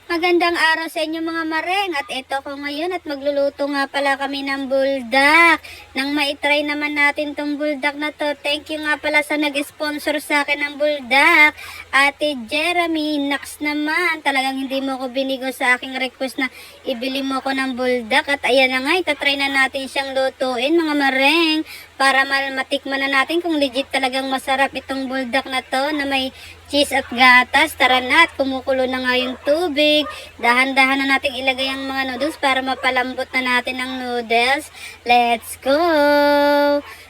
Magandang araw sa inyo mga mareng at ito ko ngayon at magluluto nga pala kami ng buldak. Nang maitry naman natin tong buldak na to, thank you nga pala sa nag-sponsor sa akin ng buldak. Ate Jeremy, Nax naman, talagang hindi mo ko binigo sa aking request na ibili mo ko ng buldak. At ayan na nga, itatry na natin siyang lutuin mga mareng para matikman na natin kung legit talagang masarap itong buldak na to na may cheese at gatas. Tara na at kumukulo na nga yung tubig. Dahan-dahan na natin ilagay ang mga noodles para mapalambot na natin ang noodles. Let's go!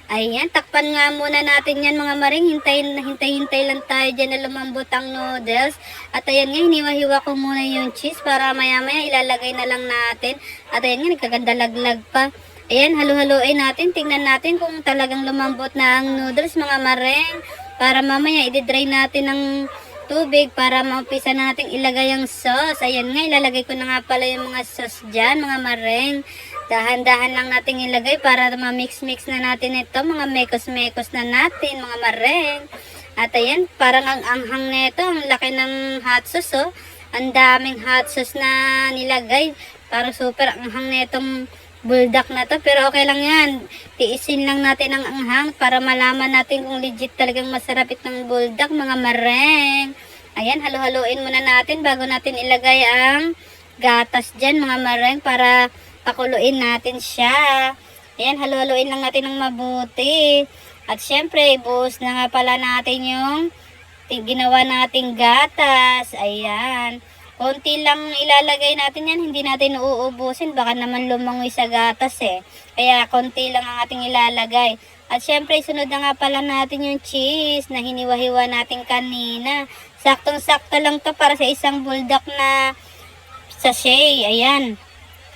Ayan, takpan nga muna natin yan mga maring. Hintay lang tayo dyan na lumambot ang noodles. At ayan nga, hiniwa-hiwa ko muna yung cheese para maya-maya ilalagay na lang natin. At ayan nga, nagkaganda laglag pa. Ayan, halu-haluin natin. Tingnan natin kung talagang lumambot na ang noodles mga maring. Para mamaya i-dry natin ng tubig para maumpisa natin ilagay ang sauce. Ayan nga, ilalagay ko na nga pala yung mga sauce dyan, mga mareng. Dahan-dahan lang natin ilagay para ma-mix-mix na natin ito, mga mekos-mekos na natin, mga mareng. At ayan, parang ang anghang nito, ang laki ng hot sauce, oh. Ang daming hot sauce na nilagay. Parang super anghang netong buldak na to, pero okay lang yan. Tiisin lang natin ang anghang para malaman natin kung legit talagang masarap itong buldak, mga mareng. Ayan, halu-haluin muna natin bago natin ilagay ang gatas dyan, mga mareng, para pakuluin natin siya. Ayan, halu-haluin lang natin ng mabuti. At syempre, ibuhos na nga pala natin yung ginawa nating gatas. Ayan. Konti lang ilalagay natin yan, hindi natin uubusin, baka naman lumangoy sa gatas eh. Kaya konti lang ang ating ilalagay. At syempre, sunod na nga pala natin yung cheese na hiniwa-hiwa natin kanina. Saktong-sakto lang to para sa isang buldak na sachet. Ayan.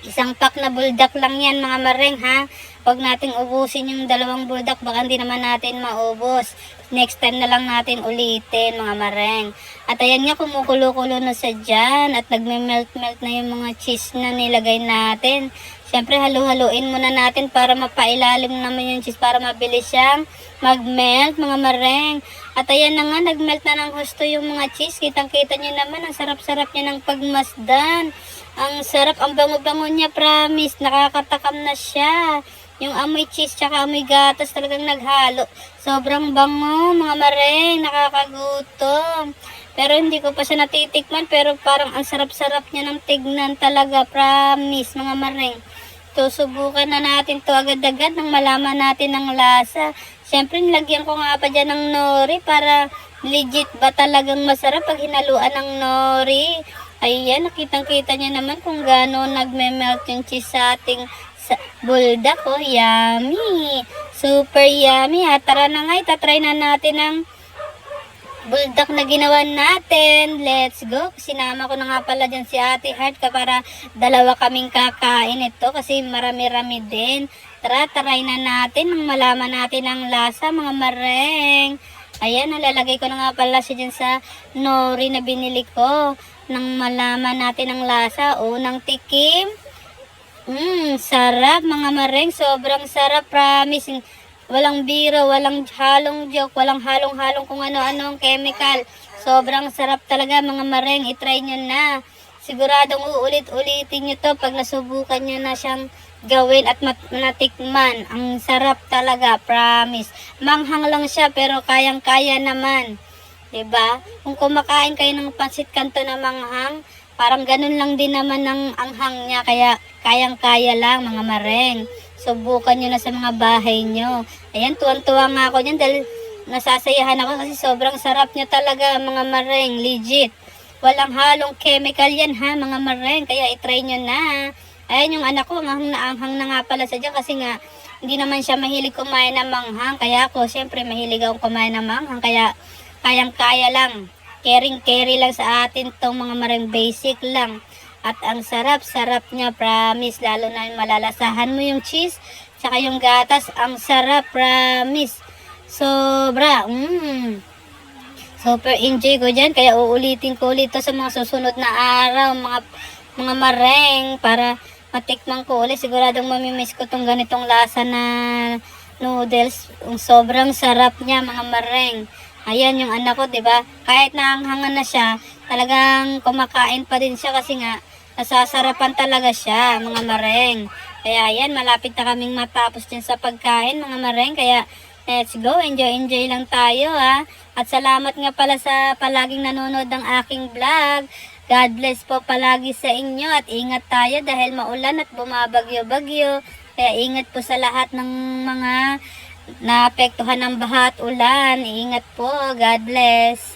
Isang pack na buldak lang yan mga mareng ha. Huwag nating ubusin yung dalawang buldak, baka hindi naman natin maubos. Next time na lang natin ulitin mga mareng. At ayan nga, kumukulo-kulo na sa dyan at nagme-melt-melt na yung mga cheese na nilagay natin. Siyempre halu-haluin muna natin para mapailalim naman yung cheese para mabilis siyang mag-melt mga mareng. At ayan na nga, nag-melt na ng husto yung mga cheese. Kitang-kita nyo naman, ang sarap-sarap niya ng pagmasdan. Ang sarap, ang bango-bango niya, promise. Nakakatakam na siya. Yung amoy cheese tsaka amoy gatas talagang naghalo. Sobrang bango, mga mareng. Nakakagutom. Pero hindi ko pa siya natitikman. Pero parang ang sarap-sarap niya ng tignan talaga. Promise, mga mareng. So, subukan na natin to agad-agad nang malaman natin ang lasa. Siyempre, nilagyan ko nga pa dyan ng nori para legit ba talagang masarap pag hinaluan ng nori. Ayan, nakitang-kita niya naman kung gaano nagme-melt yung cheese sa ating buldak. Oh, yummy! Super yummy. At tara na nga, itatry na natin ang buldak na ginawa natin. Let's go. Sinama ko na nga pala dyan si Ate Heart para dalawa kaming kakain ito kasi marami-rami din. Tara, try na natin nang malaman natin ang lasa, mga mareng. Ayan, nalalagay ko na nga pala siya dyan sa nori na binili ko. Nang malaman natin ang lasa, unang tikim. Sarap mga mareng, sobrang sarap, promise. Walang biro, walang halong joke, walang halong-halong kung ano-anong chemical. Sobrang sarap talaga mga mareng, itry nyo na. Siguradong uulit-ulitin nyo to pag nasubukan nyo na siyang gawin at natikman. Ang sarap talaga, promise. Manghang lang siya pero kayang-kaya naman. Diba? Kung kumakain kayo ng pansit kanto na manghang, parang ganun lang din naman ang anghang niya, kaya kayang-kaya lang mga mareng. Subukan nyo na sa mga bahay nyo. Ayan, tuwan-tuwa nga ako dyan dahil nasasayahan ako kasi sobrang sarap niya talaga mga mareng, legit. Walang halong chemical yan ha mga mareng, kaya itry nyo na. Ayan yung anak ko, anghang na nga pala sa dyan kasi nga hindi naman siya mahilig kumain ng manghang. Kaya ako, siyempre mahilig akong kumain ng manghang, kaya kayang-kaya lang. Caring-carry lang sa atin tong mga mareng, basic lang. At ang sarap-sarap niya, promise. Lalo na yung malalasahan mo yung cheese, tsaka yung gatas. Ang sarap, promise. Sobra. Super enjoy ko dyan. Kaya uulitin ko ulit to sa mga susunod na araw, mga mareng, para matikman ko ulit. Siguradong mamimiss ko tong ganitong lasa na noodles. Sobrang sarap niya, mga mareng. Ayan yung anak ko, 'di ba? Kahit naanghangan na siya, talagang kumakain pa din siya kasi nga nasasarapan talaga siya mga mareng. Kaya yan, malapit na kaming matapos din sa pagkain mga mareng. Kaya let's go, enjoy lang tayo ha. At salamat nga pala sa palaging nanonood ng aking vlog. God bless po palagi sa inyo at ingat tayo dahil maulan at bumabagyo-bagyo. Kaya ingat po sa lahat ng mga naapektuhan ng baha at ulan. Ingat po, God bless.